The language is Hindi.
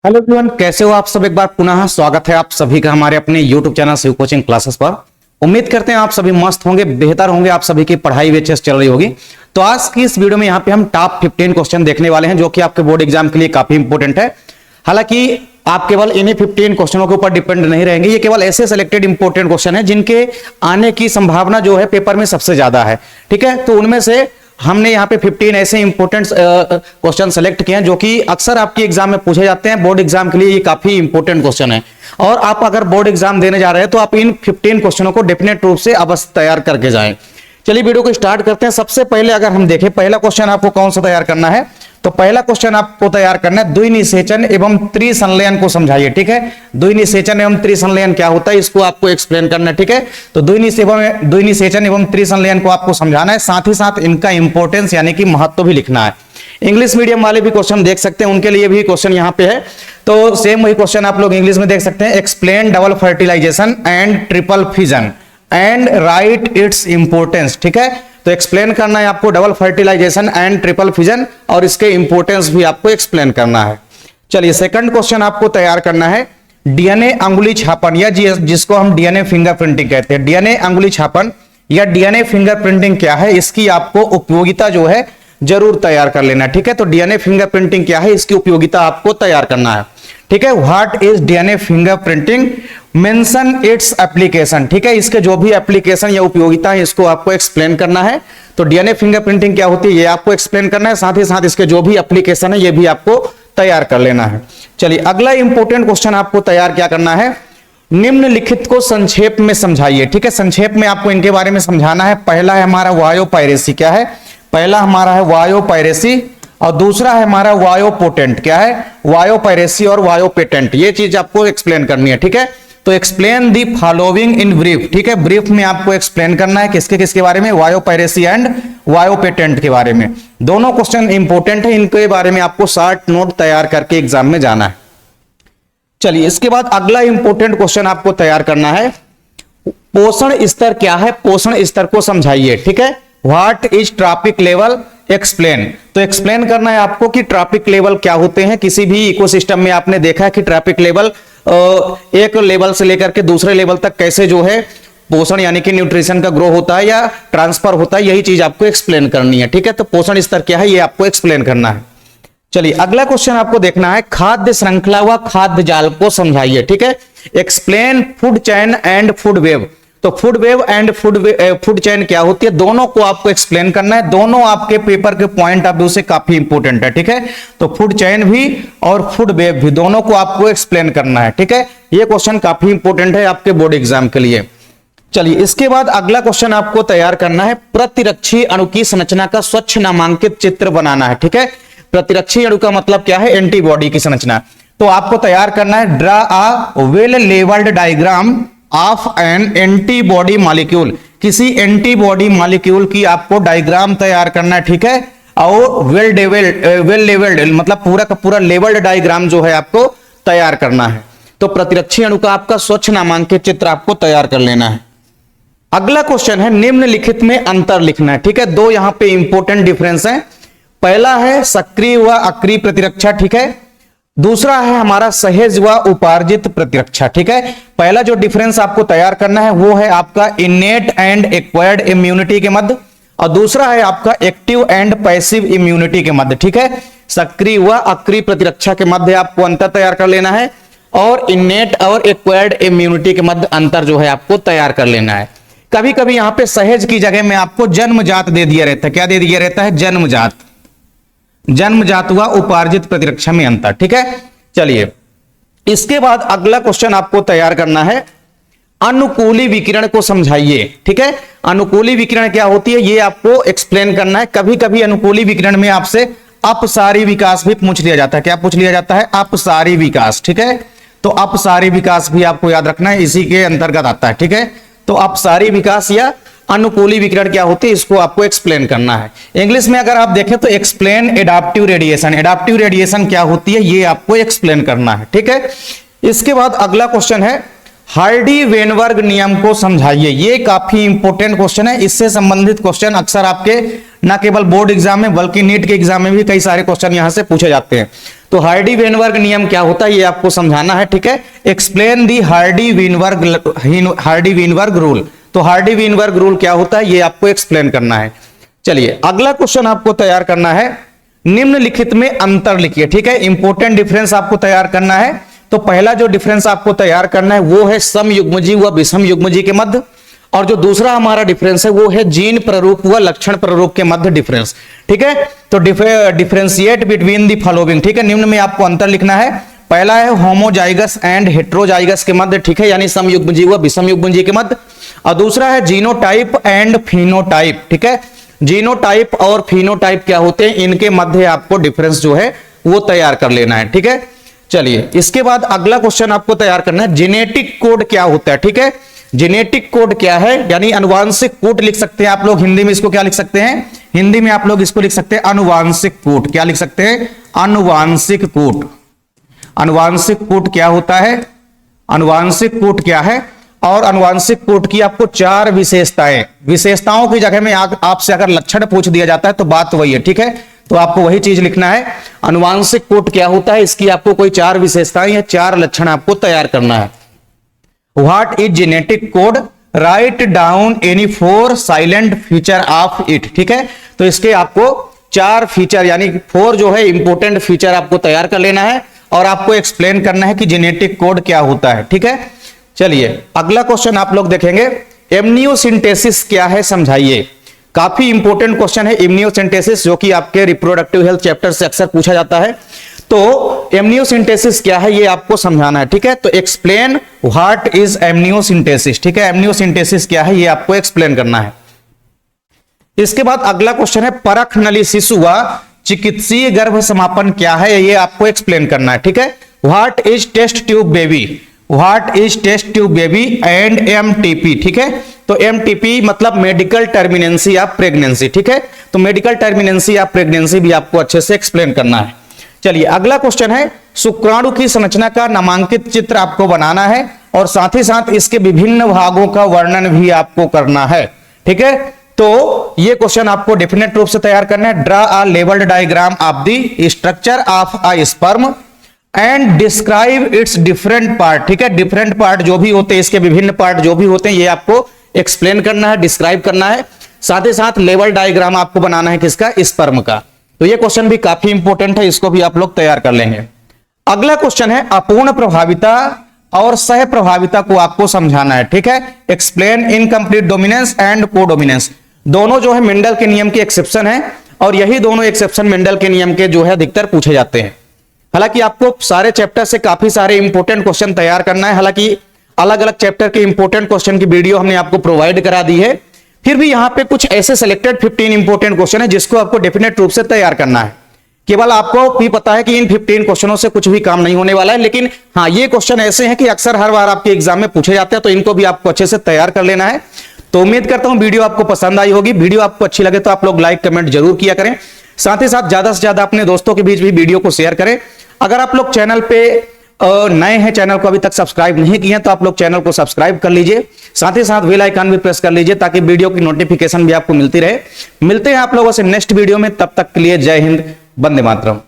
हेलो एवरीवन, कैसे हो आप सब। एक बार पुनः स्वागत है आप सभी का हमारे अपने YouTube channel Shiv coaching classes पर। उम्मीद करते हैं आप सभी मस्त होंगे, बेहतर होंगे, आप सभी की पढ़ाई भी अच्छे से चल रही होगी। तो आज की इस वीडियो में यहाँ पे हम टॉप 15 क्वेश्चन देखने वाले हैं जो कि आपके बोर्ड एग्जाम के लिए काफी इंपॉर्टेंट है। हालांकि आप केवल इन्हीं 15 क्वेश्चनों के ऊपर डिपेंड नहीं रहेंगे, ये केवल ऐसे सेलेक्टेड इंपॉर्टेंट क्वेश्चन है जिनके आने की संभावना जो है पेपर में सबसे ज्यादा है। ठीक है, तो उनमें से हमने यहाँ पे 15 ऐसे इंपॉर्टेंट क्वेश्चन सेलेक्ट किए हैं जो कि अक्सर आपके एग्जाम में पूछे जाते हैं। बोर्ड एग्जाम के लिए ये काफी इंपॉर्टेंट क्वेश्चन है और आप अगर बोर्ड एग्जाम देने जा रहे हैं तो आप इन 15 क्वेश्चनों को डेफिनेट रूप से अवश्य तैयार करके जाएं। चलिए वीडियो को स्टार्ट करते हैं। सबसे पहले अगर हम देखें पहला क्वेश्चन आपको कौन सा तैयार करना है, तो पहला क्वेश्चन आपको तैयार करना है द्विनिषेचन एवं त्रिसंलयन को समझाइए। ठीक है, द्विनिषेचन एवं त्रिसंलयन क्या होता है इसको आपको एक्सप्लेन करना है। ठीक है, तो द्विनिषेचन एवं त्रिसंलयन को आपको समझाना है, साथ ही साथ इनका इंपॉर्टेंस यानी कि महत्व भी लिखना है। इंग्लिश मीडियम वाले भी क्वेश्चन देख सकते हैं, उनके लिए भी क्वेश्चन यहाँ पे है। तो सेम वही क्वेश्चन आप लोग इंग्लिश में देख सकते हैं। Explain double fertilization and triple fission and write its importance. ठीक है, तो एक्सप्लेन करना है आपको double fertilization and triple fission और इसके इंपॉर्टेंस भी आपको एक्सप्लेन करना है। चलिए सेकंड क्वेश्चन आपको तैयार करना है डीएनए अंगुली छापन या जिसको हम डीएनए फिंगरप्रिंटिंग कहते हैं। डीएनए अंगुली छापन या डीएनए फिंगरप्रिंटिंग क्या है, इसकी आपको उपयोगिता जो है जरूर तैयार कर लेना। ठीक है, तो डीएनए फिंगरप्रिंटिंग क्या है इसकी उपयोगिता आपको तैयार करना है। ठीक है, what is DNA fingerprinting, mention its application. ठीक है, इसके जो भी एप्लीकेशन या उपयोगिता है इसको आपको एक्सप्लेन करना है। तो डीएनए फिंगरप्रिंटिंग क्या होती है ये आपको एक्सप्लेन करना है, साथ ही साथ इसके जो भी एप्लीकेशन है ये भी आपको तैयार कर लेना है। चलिए अगला इंपॉर्टेंट क्वेश्चन आपको तैयार क्या करना है, निम्नलिखित को संक्षेप में समझाइए। ठीक है, संक्षेप में आपको इनके बारे में समझाना है। पहला है हमारा वायोपायरेसी। क्या है, पहला हमारा है वायोपायरेसी और दूसरा है हमारा वायोपोटेंट। क्या है, वायोपायरेसी और वायोपेटेंट, ये चीज आपको एक्सप्लेन करनी है। ठीक है, तो explain the following in brief. ठीक है, ब्रीफ में आपको एक्सप्लेन करना है किसके किसके बारे में, वायोपायरेसी एंड वायोपेटेंट के बारे में। दोनों क्वेश्चन इंपॉर्टेंट है, इनके बारे में आपको शॉर्ट नोट तैयार करके एग्जाम में जाना है। चलिए इसके बाद अगला इंपॉर्टेंट क्वेश्चन आपको तैयार करना है पोषण स्तर क्या है, पोषण स्तर को समझाइए। ठीक है, what is trophic level, explain. तो एक्सप्लेन करना है आपको कि ट्रॉपिक लेवल क्या होते हैं। किसी भी इकोसिस्टम में आपने देखा है कि ट्रॉपिक लेवल एक लेवल से लेकर के दूसरे लेवल तक कैसे जो है पोषण यानी कि न्यूट्रिशन का ग्रो होता है या ट्रांसफर होता है, यही चीज आपको एक्सप्लेन करनी है। ठीक है, तो पोषण स्तर क्या है ये आपको एक्सप्लेन करना है। चलिए अगला क्वेश्चन आपको देखना है खाद्य श्रृंखला व खाद्य जाल को समझाइए। ठीक है, explain food chain and food web. तो food web and food chain क्या होती है, दोनों को आपको एक्सप्लेन करना है। दोनों आपके पेपर के पॉइंट ऑफ व्यू से काफी इंपॉर्टेंट है। ठीक है, तो फूड चेन भी और फूड वेव भी दोनों को आपको एक्सप्लेन करना है। ठीक है, ये क्वेश्चन काफी इंपॉर्टेंट है आपके बोर्ड एग्जाम के लिए। चलिए इसके बाद अगला क्वेश्चन आपको तैयार करना है प्रतिरक्षी अणु की संरचना का स्वच्छ नामांकित चित्र बनाना है। ठीक है, प्रतिरक्षी अणु का मतलब क्या है, एंटीबॉडी की संरचना। तो आपको तैयार करना है draw a well labelled diagram of an antibody molecule. किसी एंटीबॉडी मॉलिक्यूल की आपको डायग्राम तैयार करना है। ठीक है, और वेल लेवल्ड मतलब पूरा का पूरा लेवल्ड डायग्राम जो है आपको तैयार करना है। तो प्रतिरक्षी अणु का आपका स्वच्छ नामांकित चित्र आपको तैयार कर लेना है। अगला क्वेश्चन है निम्नलिखित में अंतर लिखना है। ठीक है, दो यहां पे इंपॉर्टेंट डिफरेंस है। पहला है सक्रिय व अक्रिय प्रतिरक्षा। ठीक है, दूसरा है हमारा सहज व उपार्जित प्रतिरक्षा। ठीक है, पहला जो डिफरेंस आपको तैयार करना है वो है आपका इनेट एंड एक्वायर्ड इम्यूनिटी के मध्य और दूसरा है आपका एक्टिव एंड पैसिव इम्यूनिटी के मध्य। ठीक है, सक्रिय व अक्रिय प्रतिरक्षा के मध्य आपको अंतर तैयार कर लेना है और इनेट और एक्वायर्ड इम्यूनिटी के मध्य अंतर जो है आपको तैयार कर लेना है। कभी कभी यहां पे सहज की जगह में आपको जन्मजात दे दिया रहता है। क्या दे दिया रहता है, जन्मजात, जन्मजात व उपार्जित प्रतिरक्षा में अंतर। ठीक है, चलिए इसके बाद अगला क्वेश्चन आपको तैयार करना है अनुकूली विकिरण को समझाइए। ठीक है, अनुकूली विकिरण क्या होती है ये आपको एक्सप्लेन करना है। कभी कभी अनुकूली विकिरण में आपसे अपसारी विकास भी पूछ लिया जाता है। क्या पूछ लिया जाता है, अपसारी विकास। ठीक है, तो अपसारी विकास भी आपको याद रखना है, इसी के अंतर्गत आता है। ठीक है, तो अपसारी विकास या अनुकूली विकिरण क्या होती है इसको आपको एक्सप्लेन करना है। इंग्लिश में अगर आप देखें तो explain adaptive radiation. Adaptive radiation क्या होती है ये आपको एक्सप्लेन करना है। ठीक है, इसके बाद अगला क्वेश्चन है हार्डी वेनबर्ग नियम को समझाइए। ये काफी इंपॉर्टेंट क्वेश्चन है। इससे संबंधित क्वेश्चन अक्सर आपके न केवल बोर्ड एग्जाम में बल्कि नीट के एग्जाम में भी कई सारे क्वेश्चन यहां से पूछे जाते हैं। तो हार्डी वेनबर्ग नियम क्या होता है ये आपको समझाना है, ठीक है। Explain the Hardy Weinberg rule. तो हार्डी वेनबर्ग रूल क्या होता है ये आपको एक्सप्लेन करना है। चलिए अगला क्वेश्चन आपको तैयार करना है, निम्नलिखित में अंतर लिखिए, ठीक है। इंपॉर्टेंट डिफरेंस आपको तैयार करना है। तो पहला जो डिफरेंस आपको तैयार करना है वो है समयुग्मजी व विषम युग्मजी के मध्य, और जो दूसरा हमारा डिफरेंस है वो है जीन प्रारूप व लक्षण प्रारूप के मध्य डिफरेंस, ठीक है। तो डिफरेंशिएट बिटवीन दी फॉलोइंग, ठीक है। निम्न में आपको अंतर लिखना है। पहला है होमोजाइगस एंड हेट्रोजाइगस के मध्य, ठीक है, यानी समयुग्मजी व विषम युग्मजी के मध्य। और दूसरा है जीनोटाइप एंड फिनोटाइप, ठीक है। जीनोटाइप और फिनोटाइप क्या होते हैं, इनके मध्य आपको डिफरेंस जो है वो तैयार कर लेना है, ठीक है। चलिए इसके बाद अगला क्वेश्चन आपको तैयार करना है, जेनेटिक कोड क्या होता है, ठीक है। जेनेटिक कोड क्या है, यानी अनुवांशिक कोड लिख सकते हैं आप लोग, हिंदी में इसको क्या लिख सकते हैं, हिंदी में आप लोग इसको लिख सकते हैं अनुवांशिक कोड। क्या लिख सकते हैं, अनुवांशिक कोड। अनुवांशिक कोड क्या होता है, अनुवांशिक कोड क्या है, और अनुवांशिक कोड की आपको 4 विशेषताएं, विशेषताओं की जगह में आपसे अगर लक्षण पूछ दिया जाता है तो बात वही है, ठीक है। तो आपको वही चीज लिखना है, अनुवांशिक कोड क्या होता है, इसकी आपको कोई 4 विशेषताएं या 4 लक्षण आपको तैयार करना है। What is genetic code, write down any 4 silent feature of it, ठीक है। तो इसके आपको 4 फीचर यानी 4 जो है इंपॉर्टेंट फीचर आपको तैयार कर लेना है और आपको एक्सप्लेन करना है कि जेनेटिक कोड क्या होता है, ठीक है। चलिए अगला क्वेश्चन आप लोग देखेंगे, एमनियोसिंथेसिस क्या है समझाइए। काफी इंपॉर्टेंट क्वेश्चन है एमनियोसिंथेसिस, जो कि आपके रिप्रोडक्टिव हेल्थ चैप्टर से अक्सर पूछा जाता है। तो एमनियोसिंथेसिस क्या है ये आपको समझाना है, ठीक है। तो एक्सप्लेन व्हाट इज एमनियोसिंथेसिस, ठीक है। एमनियोसिंथेसिस क्या है ये आपको एक्सप्लेन करना है। इसके बाद अगला क्वेश्चन है, परख नली शिशु व चिकित्सीय गर्भ समापन क्या है ये आपको एक्सप्लेन करना है, ठीक है। What is test tube baby, what is test tube baby and MTP, ठीक है। तो एमटीपी मतलब मेडिकल टर्मिनेंसी ऑफ प्रेगनेंसी, ठीक है। तो मेडिकल टर्मिनेंसी ऑफ प्रेगनेंसी भी आपको अच्छे से एक्सप्लेन करना है। चलिए अगला क्वेश्चन है, शुक्राणु की संरचना का नामांकित चित्र आपको बनाना है और साथ ही साथ इसके विभिन्न भागों का वर्णन भी आपको करना है, ठीक है। तो ये क्वेश्चन आपको डेफिनेट रूप से तैयार करना है। Draw a labelled diagram of the structure of a sperm and describe its different part, ठीक है। डिफरेंट पार्ट जो भी होते हैं, इसके विभिन्न पार्ट जो भी होते हैं ये आपको एक्सप्लेन करना है, डिस्क्राइब करना है। साथ ही साथ लेवल डायग्राम आपको बनाना है किसका, स्पर्म का। तो ये क्वेश्चन भी काफी इंपॉर्टेंट है, इसको भी आप लोग तैयार कर लेंगे। अगला क्वेश्चन है, अपूर्ण प्रभाविता और सह प्रभाविता को आपको समझाना है, ठीक है। Explain incomplete dominance and codominance. दोनों जो है मेंडल के नियम के एक्सेप्शन है और यही दोनों एक्सेप्शन मेंडल के नियम के जो है अधिकतर पूछे जाते हैं। हालांकि आपको सारे चैप्टर से काफी सारे इंपॉर्टेंट क्वेश्चन तैयार करना है। हालांकि अलग अलग चैप्टर के इंपॉर्टेंट क्वेश्चन की वीडियो हमने आपको प्रोवाइड करा दी है, फिर भी यहां पे कुछ ऐसे सिलेक्टेड 15 इंपॉर्टेंट क्वेश्चन है जिसको आपको डेफिनेट रूप से तैयार करना है। केवल आपको भी पता है कि इन 15 क्वेश्चनों से कुछ भी काम नहीं होने वाला है, लेकिन हाँ ये क्वेश्चन ऐसे हैं कि अक्सर हर बार आपके एग्जाम में पूछे जाते हैं, तो इनको भी आपको अच्छे से तैयार कर लेना है। तो उम्मीद करता हूं वीडियो आपको पसंद आई होगी। वीडियो आपको अच्छी लगे तो आप लोग लाइक कमेंट जरूर किया करें। साथ ही साथ ज्यादा से ज्यादा अपने दोस्तों के बीच भी वीडियो को शेयर करें। अगर आप लोग चैनल पे नए हैं, चैनल को अभी तक सब्सक्राइब नहीं किए तो आप लोग चैनल को सब्सक्राइब कर लीजिए। साथ ही साथ बेल आइकन भी प्रेस कर लीजिए ताकि वीडियो की नोटिफिकेशन भी आपको मिलती रहे। मिलते हैं आप लोगों से नेक्स्ट वीडियो में, तब तक के लिए जय हिंद, वंदे मातरम।